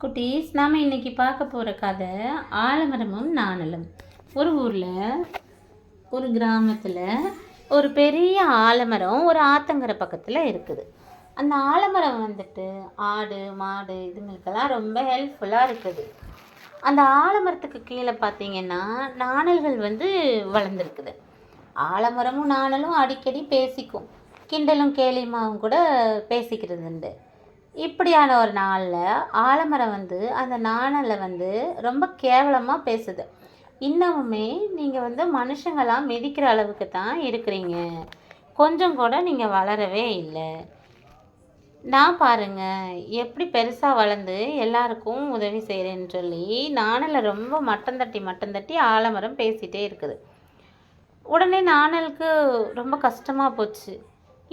குட்டீஸ், நாம் இன்னைக்கு பார்க்க போகிற கதை ஆலமரமும் நாணலும். ஒரு ஊரில், ஒரு கிராமத்தில் ஒரு பெரிய ஆலமரம் ஒரு ஆத்தங்கரை பக்கத்தில் இருக்குது. அந்த ஆலமரம் வந்துட்டு ஆடு மாடு இதுங்களுக்கெல்லாம் ரொம்ப ஹெல்ப்ஃபுல்லாக இருக்குது. அந்த ஆலமரத்துக்கு கீழே பார்த்தீங்கன்னா நாணல்கள் வளர்ந்துருக்குது. ஆலமரமும் நாணலும் அடிக்கடி பேசிக்கும், கிண்டலும் கேலியுமாவும் கூட பேசிக்கிறது உண்டு. இப்படியான ஒரு நாளில் ஆலமரம் அந்த நாணலை ரொம்ப கேவலமாக பேசுது. இன்னமுமே நீங்கள் மனுஷங்களாம் மிதிக்கிற அளவுக்கு தான் இருக்கிறீங்க, கொஞ்சம் கூட நீங்கள் வளரவே இல்லை. நான் பாருங்க எப்படி பெருசாக வளர்ந்து எல்லாருக்கும் உதவி செய்கிறேன்னு சொல்லி நாணலை ரொம்ப மட்டம் தட்டி ஆலமரம் பேசிகிட்டே இருக்குது. உடனே நாணலுக்கு ரொம்ப கஷ்டமாக போச்சு.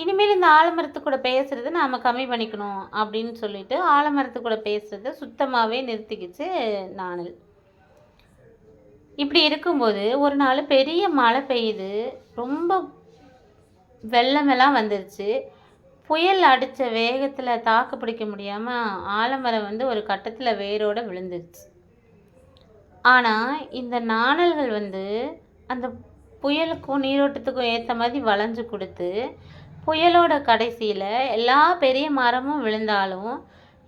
இனிமேல் இந்த ஆலமரத்து கூட பேசுகிறத நாம் கம்மி பண்ணிக்கணும் அப்படின்னு சொல்லிட்டு ஆலமரத்து கூட பேசுகிறத சுத்தமாகவே நிறுத்திக்கிச்சு நாணல். இப்படி இருக்கும்போது ஒரு நாள் பெரிய மழை பெய்யுது. ரொம்ப வெள்ளமெல்லாம் வந்துருச்சு. புயல் அடித்த வேகத்தில் தாக்கு பிடிக்க முடியாமல் ஆலமரம் ஒரு கட்டத்தில் வேரோடு விழுந்துருச்சு. ஆனால் இந்த நாணல்கள் அந்த புயலுக்கும் நீரோட்டத்துக்கும் ஏற்ற மாதிரி வளைஞ்சு கொடுத்து, புயலோட கடைசியில் எல்லா பெரிய மரமும் விழுந்தாலும்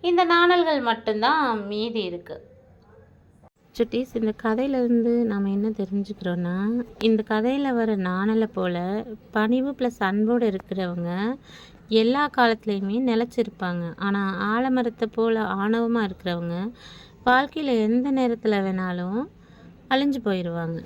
இந்த நாணல்கள் மட்டும்தான் மீதி இருக்குது. சுட்டீஸ், இந்த கதையிலேருந்து நாம் என்ன தெரிஞ்சுக்கிறோன்னா, இந்த கதையில் வர நாணலை போல் பணிவு ப்ளஸ் அன்போடு இருக்கிறவங்க எல்லா காலத்துலேயுமே நிலச்சிருப்பாங்க. ஆனால் ஆலமரத்தை போல் ஆணவமாக இருக்கிறவங்க வாழ்க்கையில் எந்த நேரத்தில் வேணாலும் அழிஞ்சு போயிடுவாங்க.